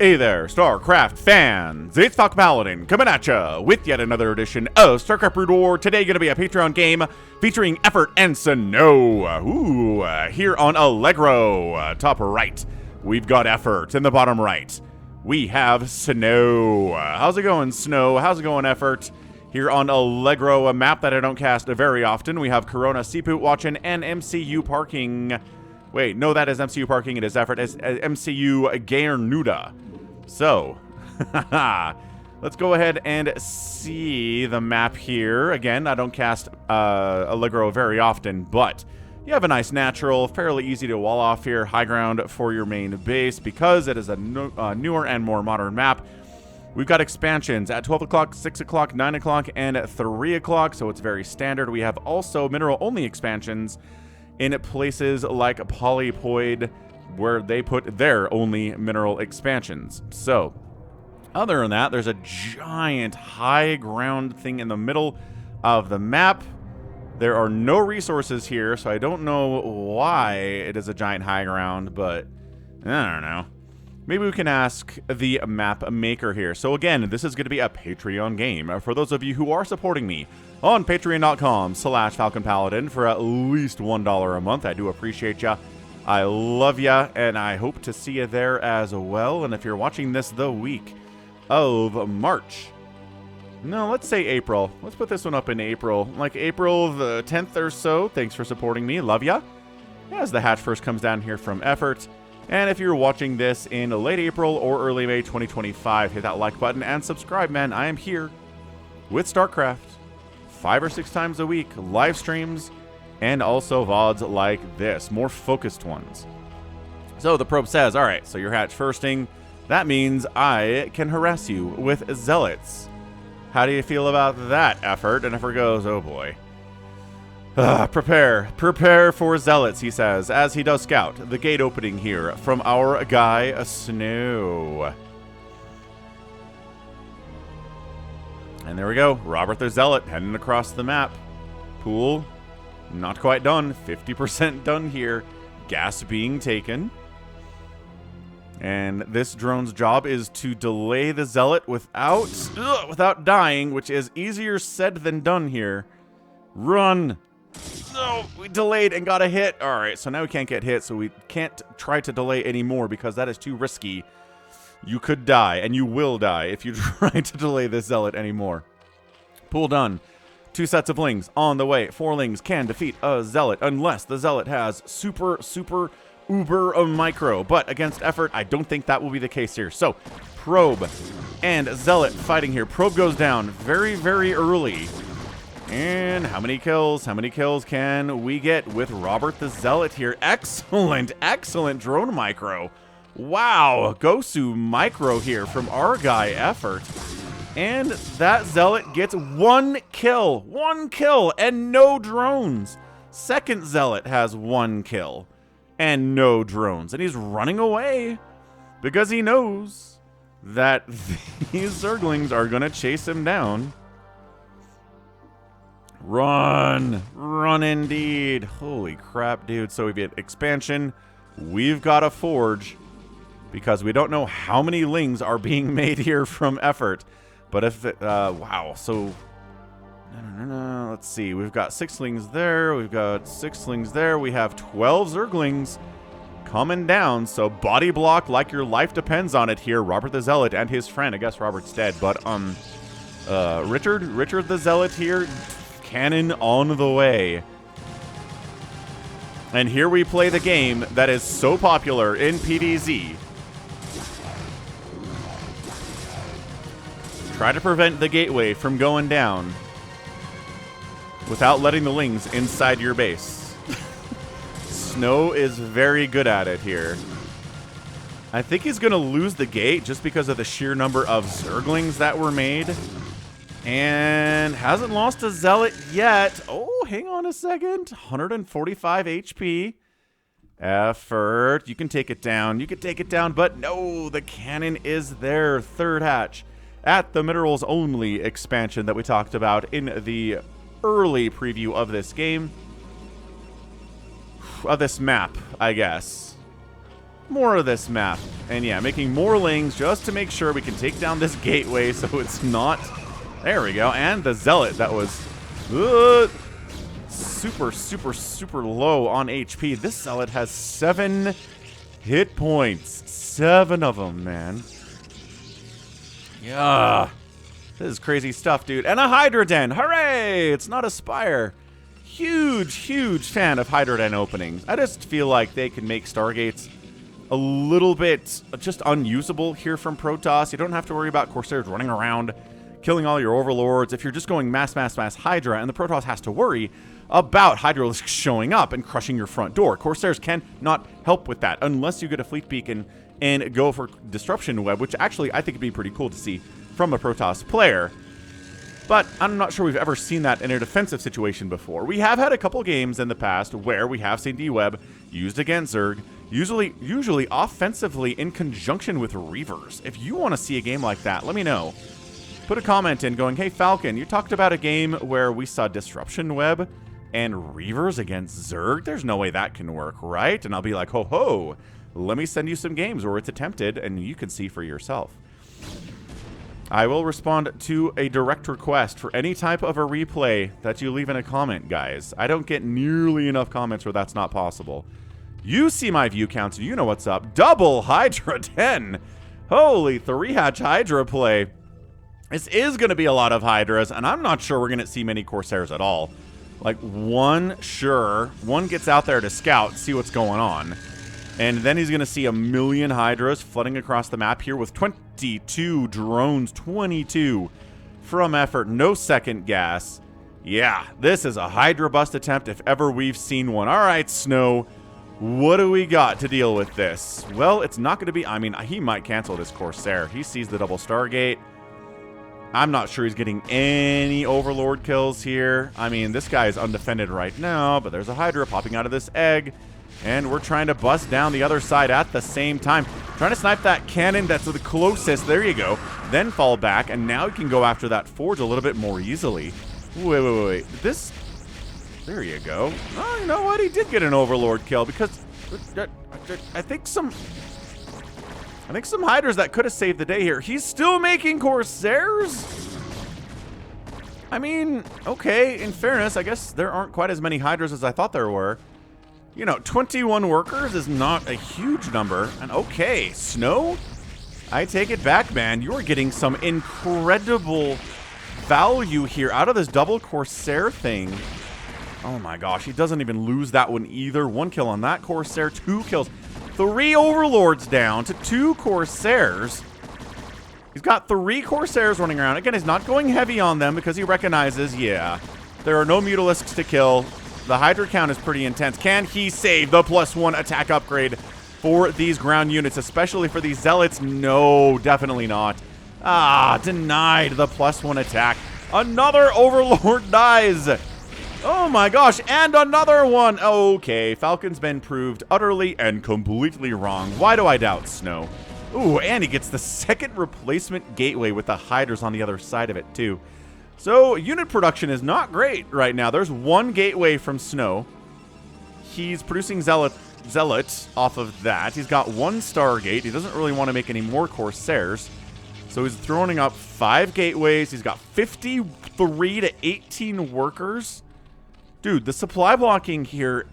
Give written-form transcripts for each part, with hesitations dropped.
Hey there, StarCraft fans! It's Falcon Paladin coming at ya with yet another edition of StarCraft Brood War. Today going to be a Patreon game featuring Effort and Snow. Here on Allegro. Top right, we've got Effort. In the bottom right, we have Snow. How's it going, Snow? How's it going, Effort? Here on Allegro, a map that I don't cast very often, we have Corona Seapoot watching and MCU parking. Wait, no, that is MCU parking. It is Effort. It's MCU Gaernuda. So, let's go ahead and see the map here. Again, I don't cast Allegro very often, but you have a nice natural, fairly easy to wall off here, high ground for your main base because it is a newer and more modern map. We've got expansions at 12 o'clock, 6 o'clock, 9 o'clock, and 3 o'clock, so it's very standard. We have also mineral-only expansions in places like Polypoid, where they put their only mineral expansions. So, other than that, there's a giant high ground thing in the middle of the map. There are no resources here, so I don't know why it is a giant high ground, but I don't know. Maybe we can ask the map maker here. So again, this is going to be a Patreon game. For those of you who are supporting me on patreon.com/FalconPaladin for at least $1 a month, I do appreciate ya. I love ya, and I hope to see you there as well. And if you're watching this the week of March, no, let's say April. Let's put this one up in April. Like April the 10th or so. Thanks for supporting me. Love ya. As the hatch first comes down here from Effort. And if you're watching this in late April or early May 2025, hit that like button and subscribe, man. I am here with StarCraft 5 or 6 times a week, live streams, and also VODs like this, more focused ones. So the probe says, all right, so you're hatch firsting. That means I can harass you with zealots. How do you feel about that, Effort? And Effort goes, oh boy. Prepare for zealots, he says, as he does scout the gate opening here from our guy, Snow. And there we go, Robert the Zealot heading across the map. Pool, not quite done, 50% done here. Gas being taken. And this drone's job is to delay the Zealot without dying, which is easier said than done here. Run! No, we delayed and got a hit. All right, so now we can't get hit, so we can't try to delay anymore because that is too risky. You could die, and you will die if you try to delay this Zealot anymore. Pool done. 2 sets of lings on the way. 4 lings can defeat a Zealot unless the Zealot has super uber micro. But against Effort, I don't think that will be the case here. So, Probe and Zealot fighting here. Probe goes down very, very early. And how many kills can we get with Robert the Zealot here? Excellent drone micro. Wow, Gosu micro here from our guy, Effort. And that Zealot gets 1 kill, and no drones. Second Zealot has 1 kill and no drones. And he's running away because he knows that these Zerglings are going to chase him down. Run indeed. Holy crap, dude. So we get expansion. We've got a forge because we don't know how many lings are being made here from Effort. But if it, wow. So, let's see. We've got 6 lings there. We've got 6 lings there. We have 12 Zerglings coming down. So body block like your life depends on it here. Robert the Zealot and his friend. I guess Robert's dead, but Richard the Zealot here. Cannon on the way. And here we play the game that is so popular in PDZ. Try to prevent the gateway from going down without letting the lings inside your base. Snow is very good at it here. I think he's going to lose the gate just because of the sheer number of Zerglings that were made. And hasn't lost a Zealot yet. Oh, hang on a second. 145 HP. Effort. You can take it down. But no, the cannon is there. Third hatch at the minerals only expansion that we talked about in the early preview of this game. Of this map, I guess. more of this map. And yeah, making more lings just to make sure we can take down this gateway so it's not... There we go. And the Zealot that was super, super, super low on HP. This Zealot has 7 hit points. 7 of them, man. Yeah. This is crazy stuff, dude. And a Hydra Den. Hooray! It's not a Spire. Huge, huge fan of Hydra Den openings. I just feel like they can make Stargates a little bit just unusable here from Protoss. You don't have to worry about Corsairs running around, killing all your overlords. If you're just going mass Hydra, and the Protoss has to worry about Hydralisks showing up and crushing your front door. Corsairs cannot help with that unless you get a Fleet Beacon and go for Disruption Web, which actually I think would be pretty cool to see from a Protoss player. But I'm not sure we've ever seen that in a defensive situation before. We have had a couple games in the past where we have seen D-Web used against Zerg, usually offensively in conjunction with Reavers. If you want to see a game like that, let me know. Put a comment in going, hey Falcon, you talked about a game where we saw Disruption Web and Reavers against Zerg. There's no way that can work, right? And I'll be like, ho ho, let me send you some games where it's attempted and you can see for yourself. I will respond to a direct request for any type of a replay that you leave in a comment, guys. I don't get nearly enough comments where that's not possible. You see my view counts, and you know what's up. Double Hydra 10. Holy 3-hatch Hydra play. This is going to be a lot of Hydras, and I'm not sure we're going to see many Corsairs at all. Like, one gets out there to scout, see what's going on. And then he's going to see a million Hydras flooding across the map here with 22 drones. 22 from Effort. No second gas. Yeah, this is a Hydra bust attempt if ever we've seen one. All right, Snow, what do we got to deal with this? Well, it's not going to be... I mean, he might cancel this Corsair. He sees the double Stargate. I'm not sure he's getting any Overlord kills here. I mean, this guy is undefended right now, but there's a Hydra popping out of this egg. And we're trying to bust down the other side at the same time. Trying to snipe that cannon that's the closest. There you go. Then fall back, and now he can go after that forge a little bit more easily. Wait. This... There you go. Oh, you know what? He did get an Overlord kill because... I think some Hydras that could have saved the day here. He's still making Corsairs? I mean, okay, in fairness, I guess there aren't quite as many Hydras as I thought there were. You know, 21 workers is not a huge number. And okay, Snow, I take it back, man. You're getting some incredible value here out of this double Corsair thing. Oh my gosh, he doesn't even lose that one either. 1 kill on that Corsair, 2 kills. 3 Overlords down to 2 Corsairs. He's got 3 Corsairs running around. Again, he's not going heavy on them because he recognizes, yeah, there are no Mutalisks to kill. The Hydra count is pretty intense. Can he save the +1 attack upgrade for these ground units, especially for these Zealots? No, definitely not. Ah, denied the +1 attack. Another Overlord dies. Oh my gosh, and another one. Okay, Falcon's been proved utterly and completely wrong. Why do I doubt Snow? Ooh, and he gets the second replacement gateway with the Hydras on the other side of it, too. So, unit production is not great right now. There's 1 gateway from Snow. He's producing Zealot off of that. He's got 1 Stargate. He doesn't really want to make any more Corsairs. So he's throwing up 5 gateways. He's got 53 to 18 workers. Dude, the supply blocking here...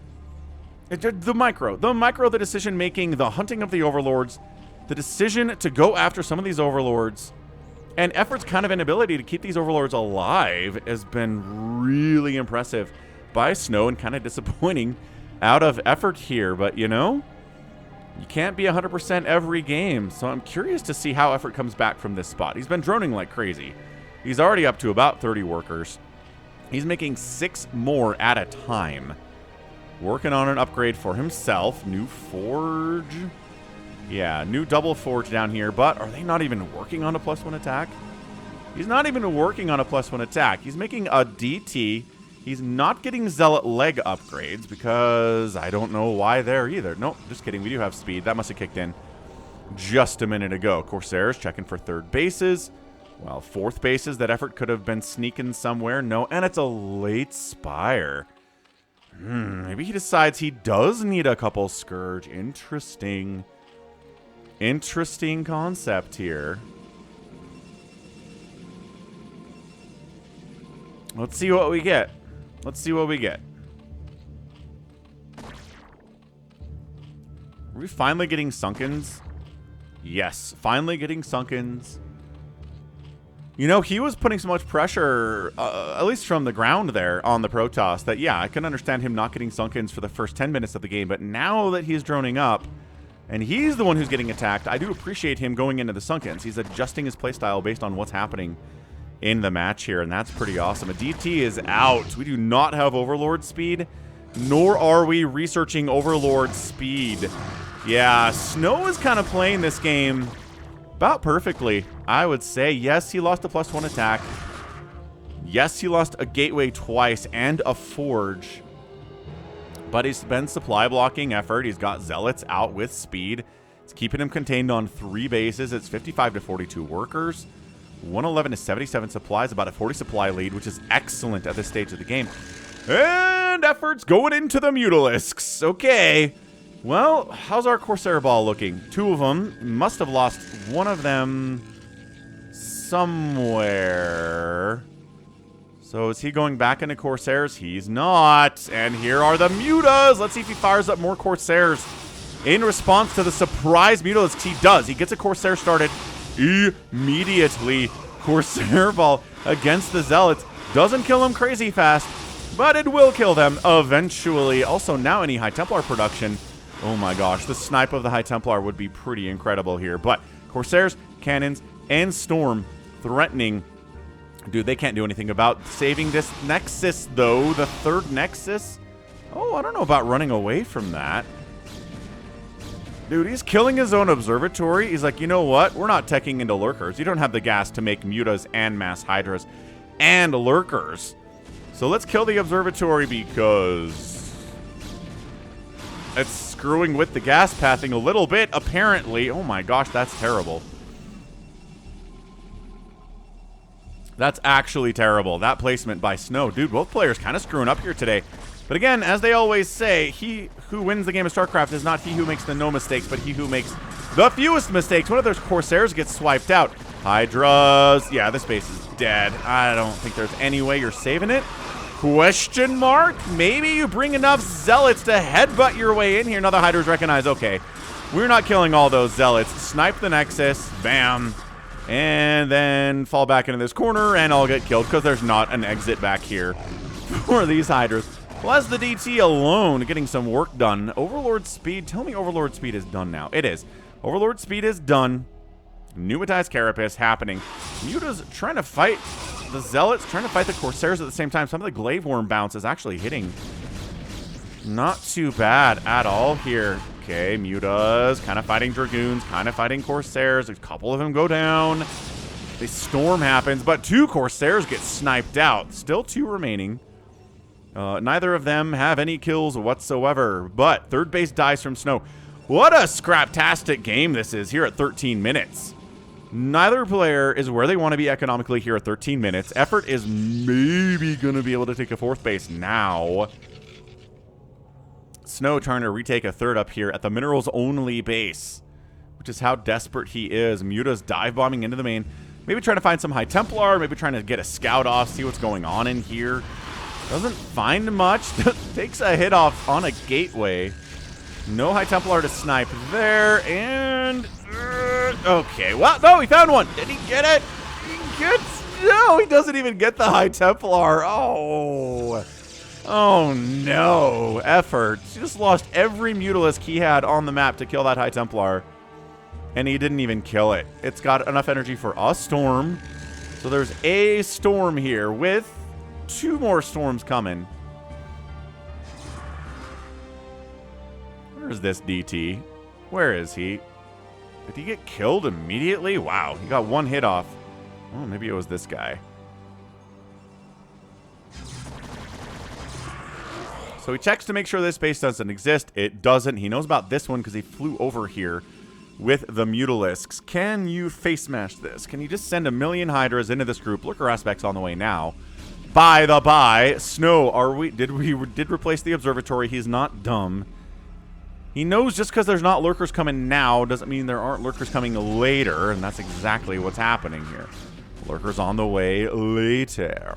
The micro, the decision making, the hunting of the Overlords, the decision to go after some of these Overlords... And Effort's kind of inability to keep these Overlords alive has been really impressive by Snow and kind of disappointing out of Effort here. But, you know, you can't be 100% every game. So I'm curious to see how Effort comes back from this spot. He's been droning like crazy. He's already up to about 30 workers. He's making 6 more at a time. Working on an upgrade for himself. New forge... Yeah, new double forge down here, but are they not even working on a +1 attack? He's not even working on a +1 attack. He's making a DT. He's not getting Zealot leg upgrades because I don't know why there either. Nope, just kidding. We do have speed. That must have kicked in just a minute ago. Corsairs checking for 3rd bases. Well, 4th bases. That Effort could have been sneaking somewhere. No, and it's a late Spire. Maybe he decides he does need a couple Scourge. Interesting. Interesting concept here. Let's see what we get. Let's see what we get. Are we finally getting Sunkens? Yes, finally getting Sunkens. You know, he was putting so much pressure, at least from the ground there, on the Protoss, that, yeah, I can understand him not getting Sunkens for the first 10 minutes of the game, but now that he's droning up, and he's the one who's getting attacked, I do appreciate him going into the Sunkens. He's adjusting his playstyle based on what's happening in the match here, and that's pretty awesome. A DT is out. We do not have Overlord speed, nor are we researching Overlord speed. Yeah, Snow is kind of playing this game about perfectly, I would say. Yes, he lost a +1 attack. Yes, he lost a gateway twice and a forge. But he's been supply blocking effort. He's got Zealots out with speed. It's keeping him contained on 3 bases. It's 55 to 42 workers. 111 to 77 supplies, about a 40 supply lead, which is excellent at this stage of the game. And efforts going into the Mutalisks. Okay. Well, how's our Corsair ball looking? 2 of them. Must have lost one of them somewhere. So is he going back into Corsairs? He's not. And here are the Mutas. Let's see if he fires up more Corsairs in response to the surprise Mutalisks. He does. He gets a Corsair started immediately. Corsair ball against the Zealots. Doesn't kill them crazy fast, but it will kill them eventually. Also, now any High Templar production. Oh my gosh, the snipe of the High Templar would be pretty incredible here. But Corsairs, Cannons, and Storm threatening. Dude, they can't do anything about saving this Nexus, though. The 3rd Nexus. Oh, I don't know about running away from that. Dude, he's killing his own observatory. He's like, you know what? We're not teching into Lurkers. You don't have the gas to make Mutas and Mass Hydras and Lurkers. So let's kill the observatory because it's screwing with the gas pathing a little bit, apparently. Oh my gosh, that's terrible. That's actually terrible. That placement by Snow. Dude, both players kind of screwing up here today. But again, as they always say, he who wins the game of StarCraft is not he who makes the no mistakes, but he who makes the fewest mistakes. One of those Corsairs gets swiped out. Hydras. Yeah, this base is dead. I don't think there's any way you're saving it. Question mark? Maybe you bring enough Zealots to headbutt your way in here. Another Hydras recognize, okay, we're not killing all those Zealots. Snipe the Nexus. Bam. And then fall back into this corner, and I'll get killed because there's not an exit back here for these Hydras. Plus the DT alone getting some work done. Overlord speed. Tell me Overlord speed is done now. It is. Overlord speed is done. Pneumatized Carapace happening. Muta's trying to fight the Zealots, trying to fight the Corsairs at the same time. Some of the Glaive Worm bounce is actually hitting. Not too bad at all here. Okay, Mutas kind of fighting Dragoons, kind of fighting Corsairs. A couple of them go down. The storm happens, but 2 Corsairs get sniped out. Still 2 remaining. Neither of them have any kills whatsoever, but 3rd base dies from Snow. What a scraptastic game this is here at 13 minutes. Neither player is where they want to be economically here at 13 minutes. Effort is maybe going to be able to take a 4th base now. Snow trying to retake a 3rd up here at the minerals only base, which is how desperate he is. Muta's dive bombing into the main. Maybe trying to find some High Templar, maybe trying to get a scout off, see what's going on in here. Doesn't find much. Takes a hit off on a gateway. No High Templar to snipe there, and okay, well, no, he found one. Did he get it? No, he doesn't even get the High Templar. Oh no, effort. He just lost every Mutalisk he had on the map to kill that High Templar, and he didn't even kill it. It's got enough energy for a storm, so there's a storm here with 2 more storms coming. Where's this DT? Where is he? Did he get killed immediately? Wow, he got 1 hit off. Oh, maybe it was this guy. So he checks to make sure this base doesn't exist. It doesn't. He knows about this one because he flew over here with the Mutalisks. Can you face smash this? Can you just send 1,000,000 Hydras into this group? Lurker Aspect's on the way now. By the by, Snow, did replace the observatory? He's not dumb. He knows just because there's not lurkers coming now doesn't mean there aren't lurkers coming later, and that's exactly what's happening here. Lurkers on the way later.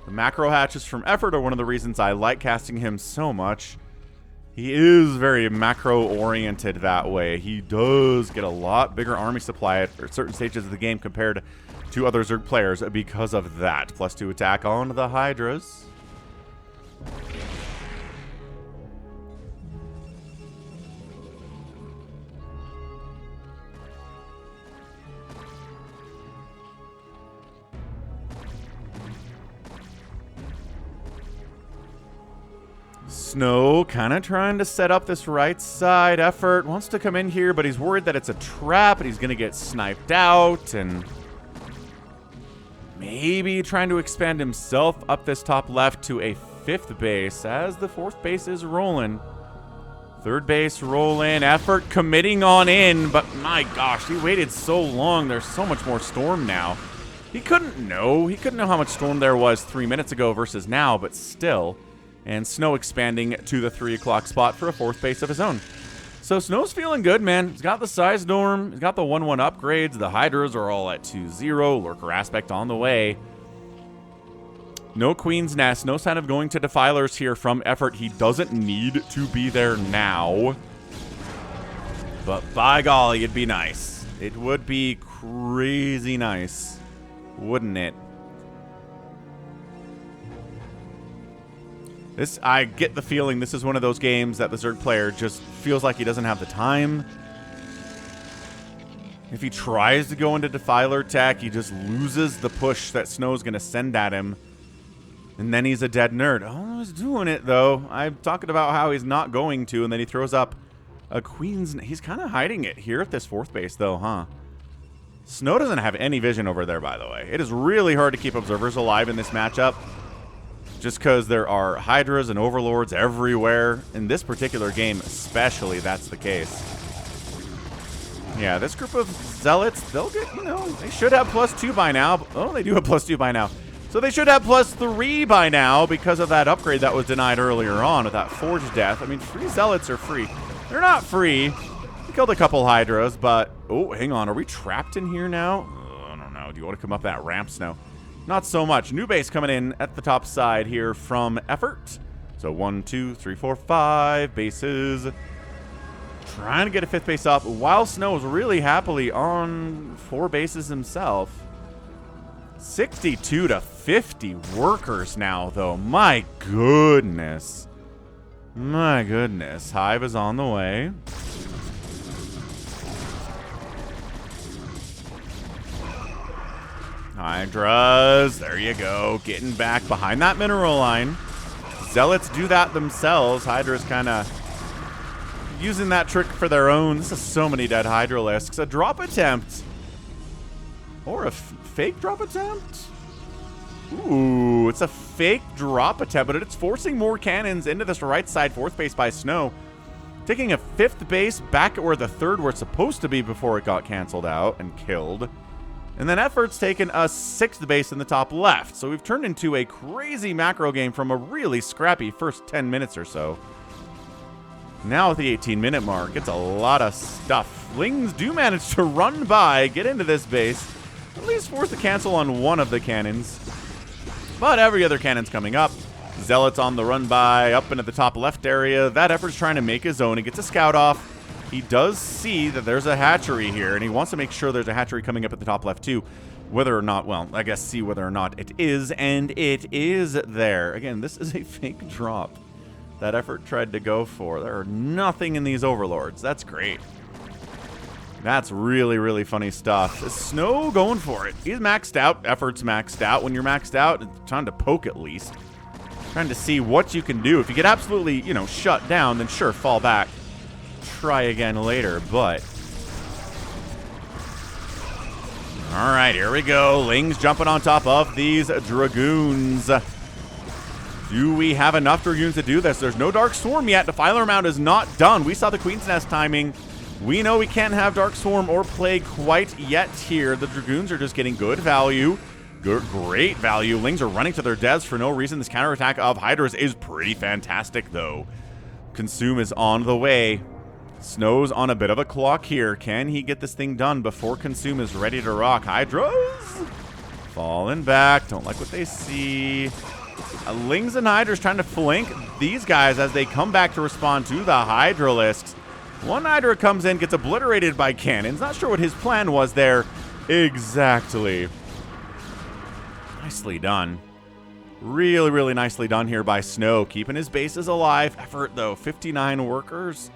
The macro hatches from Effort are one of the reasons I like casting him so much. He is very macro-oriented that way. He does get a lot bigger army supply at certain stages of the game compared to other Zerg players because of that. +2 attack on the Hydras. Snow kind of trying to set up this right side. Effort wants to come in here, but he's worried that it's a trap and he's going to get sniped out, and maybe trying to expand himself up this top left to a 5th base as the 4th base is rolling. 3rd base roll in. Effort committing on in, but my gosh, he waited so long. There's so much more storm now. He couldn't know. He couldn't know how much storm there was 3 minutes ago versus now, but still. And Snow expanding to the 3 o'clock spot for a 4th base of his own. So Snow's feeling good, man. He's got the size norm. He's got the 1-1 upgrades. The Hydras are all at 2-0. Lurker aspect on the way. No Queen's Nest. No sign of going to Defilers here from Effort. He doesn't need to be there now. But by golly, it'd be nice. It would be crazy nice, wouldn't it? I get the feeling this is one of those games that the Zerg player just feels like he doesn't have the time. If he tries to go into Defiler tech, he just loses the push that Snow's going to send at him. And then he's a dead nerd. Oh, he's doing it, though. I'm talking about how he's not going to, and then he throws up a Queen's... He's kind of hiding it here at this 4th base, though, huh? Snow doesn't have any vision over there, by the way. It is really hard to keep observers alive in this matchup. Just because there are Hydras and Overlords everywhere. In this particular game, especially, that's the case. Yeah, this group of Zealots, they'll get, you know, they should have +2 by now. Oh, they do have +2 by now. So they should have +3 by now because of that upgrade that was denied earlier on with that Forge Death. I mean, free Zealots are free. They're not free. We killed a couple Hydras, but... Oh, hang on. Are we trapped in here now? I don't know. Do you want to come up that ramp, Snow? Not so much. New base coming in at the top side here from Effort. So 1, 2, 3, 4, 5 bases. Trying to get a 5th base up while Snow is really happily on 4 bases himself. 62 to 50 workers now, though. My goodness. My goodness. Hive is on the way. Hydras, there you go, getting back behind that mineral line. Zealots do that themselves. Hydra's kind of using that trick for their own. This is so many dead Hydralisks. A drop attempt. Or a fake drop attempt? Ooh, it's a fake drop attempt, but it's forcing more cannons into this right side 4th base by Snow. Taking a 5th base back at where the 3rd were supposed to be before it got canceled out and killed. And then Effort's taken a 6th base in the top left. So we've turned into a crazy macro game from a really scrappy first 10 minutes or so. Now at the 18-minute mark, it's a lot of stuff. Lings do manage to run by, get into this base, at least force the cancel on one of the cannons. But every other cannon's coming up. Zealots on the run by, up into the top left area. That Effort's trying to make his own. He gets a scout off. He does see that there's a hatchery here, and he wants to make sure there's a hatchery coming up at the top left, too. Whether or not, well, I guess see whether or not it is, and it is there. Again, this is a fake drop that Effort tried to go for. There are nothing in these Overlords. That's great. That's really, really funny stuff. Snow going for it. He's maxed out. Effort's maxed out. When you're maxed out, it's time to poke at least. Trying to see what you can do. If you get absolutely, you know, shut down, then sure, fall back. Try again later, but... Alright, here we go. Ling's jumping on top of these Dragoons. Do we have enough Dragoons to do this? There's no Dark Storm yet. Defiler Mount is not done. We saw the Queen's Nest timing. We know we can't have Dark Swarm or Plague quite yet here. The Dragoons are just getting good value. Great value. Lings are running to their deaths for no reason. This counterattack of Hydras is pretty fantastic, though. Consume is on the way. Snow's on a bit of a clock here. Can he get this thing done before Consume is ready to rock? Hydras falling back. Don't like what they see. Lings and Hydras trying to flank these guys as they come back to respond to the Hydralisks. One Hydra comes in, gets obliterated by cannons. Not sure what his plan was there exactly. Nicely done. Really, really nicely done here by Snow. Keeping his bases alive. Effort, though. 59 workers.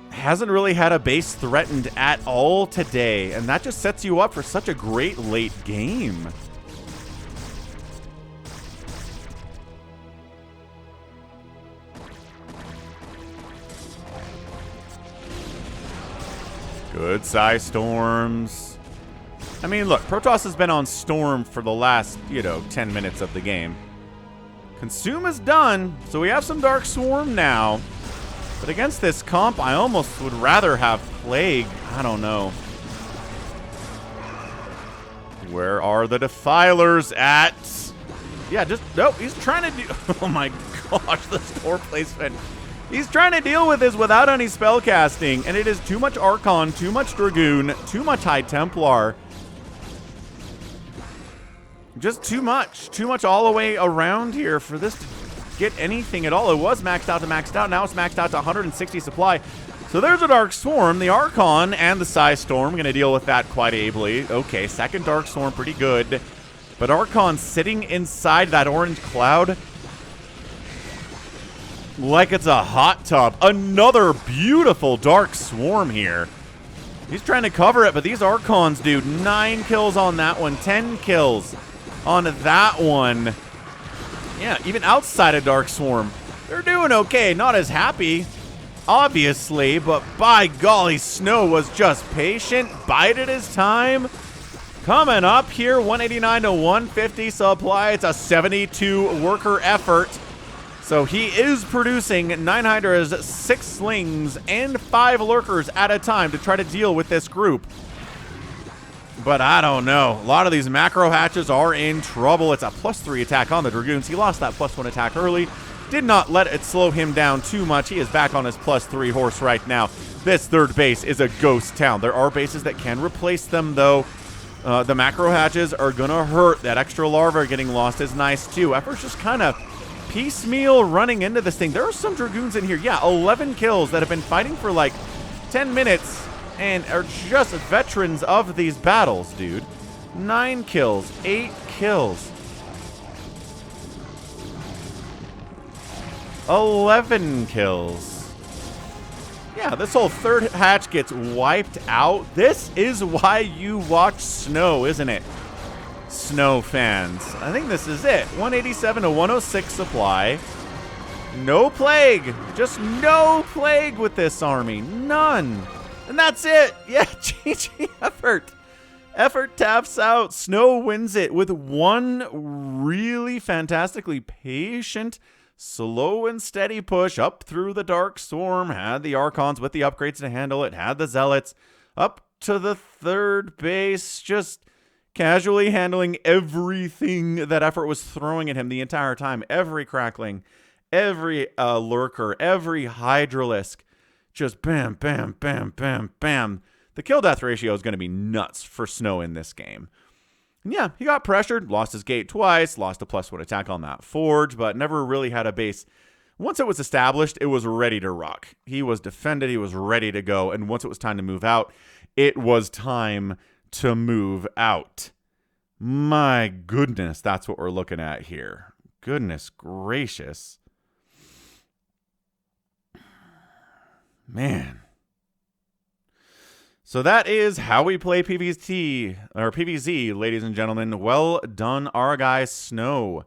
Hasn't really had a base threatened at all today. And that just sets you up for such a great late game. Good size storms. I mean, look, Protoss has been on storm for the last, 10 minutes of the game. Consume is done, so we have some Dark Swarm now. But against this comp, I almost would rather have Plague. I don't know. Where are the Defilers at? Yeah, just, nope, he's trying to do, oh my gosh, the store placement. He's trying to deal with this without any spell casting, and it is too much Archon, too much Dragoon, too much High Templar. Just too much all the way around here for this to get anything at all. It was maxed out to maxed out, now it's maxed out to 160 supply. So there's a Dark Swarm, the Archon and the Psy Storm, gonna deal with that quite ably. Okay, second Dark Swarm, pretty good. But Archon sitting inside that orange cloud, like it's a hot tub. Another beautiful Dark Swarm here. He's trying to cover it, but these Archons, dude, 9 kills on that one, 10 kills on that one. Yeah, even outside of Dark Swarm, they're doing okay. Not as happy, obviously, but by golly, Snow was just patient, bided his time. Coming up here, 189 to 150 supply. It's a 72 worker effort. So he is producing 9 Hydras, 6 Slings, and 5 Lurkers at a time to try to deal with this group. But I don't know. A lot of these macro hatches are in trouble. It's a +3 attack on the Dragoons. He lost that +1 attack early. Did not let it slow him down too much. He is back on his +3 horse right now. This third base is a ghost town. There are bases that can replace them, though. The macro hatches are going to hurt. That extra larva getting lost is nice, too. Effort's just kind of piecemeal running into this thing. There are some Dragoons in here. Yeah, 11 kills that have been fighting for like 10 minutes and are just veterans of these battles, dude. 9 kills, 8 kills. 11 kills. Yeah, this whole third hatch gets wiped out. This is why you watch Snow, isn't it? Snow fans. I think this is it. 187 to 106 supply. No Plague. Just no Plague with this army. None. And that's it. Yeah, GG Effort. Effort taps out. Snow wins it with one really fantastically patient, slow and steady push up through the Dark Storm. Had the Archons with the upgrades to handle it. Had the Zealots up to the third base. Just casually handling everything that Effort was throwing at him the entire time. Every Crackling, every Lurker, every Hydralisk. Just bam, bam, bam, bam, bam. The kill-death ratio is going to be nuts for Snow in this game. And yeah, he got pressured, lost his gate twice, lost a +1 attack on that forge, but never really had a base. Once it was established, it was ready to rock. He was defended, he was ready to go, and once it was time to move out, it was time to move out. My goodness, that's what we're looking at here. Goodness gracious. Man. So that is how we play PvZ, ladies and gentlemen. Well done, our guy Snow.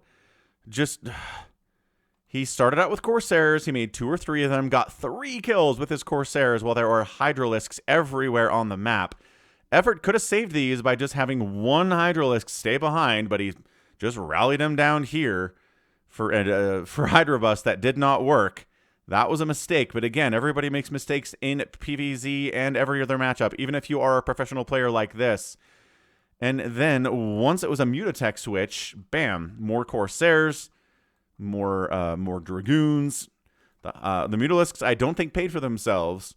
He started out with Corsairs. He made 2 or 3 of them, got 3 kills with his Corsairs while there were Hydralisks everywhere on the map. Effort could have saved these by just having 1 Hydralisk stay behind, but he just rallied him down here for Hydra Bust that did not work. That was a mistake, but again, everybody makes mistakes in PvZ and every other matchup, even if you are a professional player like this. And then once it was a Mutatech switch, bam, more Corsairs, more Dragoons. The Mutalisks, I don't think, paid for themselves.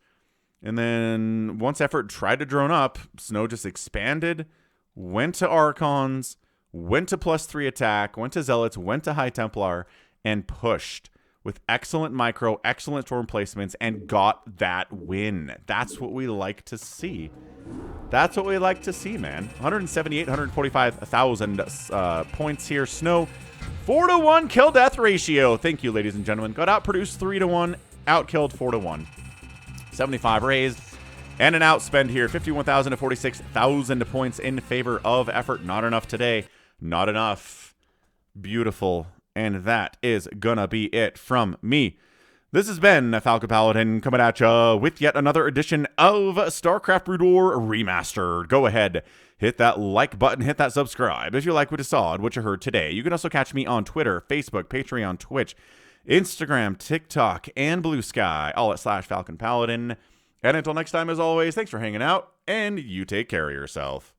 And then once Effort tried to drone up, Snow just expanded, went to Archons, went to +3 attack, went to Zealots, went to High Templar, and pushed with excellent micro, excellent storm placements, and got that win. That's what we like to see. That's what we like to see, man. 178, 145,000 points here. Snow, 4-to-1 kill-death ratio. Thank you, ladies and gentlemen. Got outproduced 3-to-1, outkilled 4-to-1. 75 raised, and an outspend here. 51,000 to 46,000 points in favor of Effort. Not enough today. Not enough. Beautiful. And that is gonna be it from me. This has been Falcon Paladin coming at ya with yet another edition of StarCraft Brood War Remastered. Go ahead, hit that like button, hit that subscribe if you like what you saw and what you heard today. You can also catch me on Twitter, Facebook, Patreon, Twitch, Instagram, TikTok, and Blue Sky, all at /Falcon Paladin. And until next time, as always, thanks for hanging out, and you take care of yourself.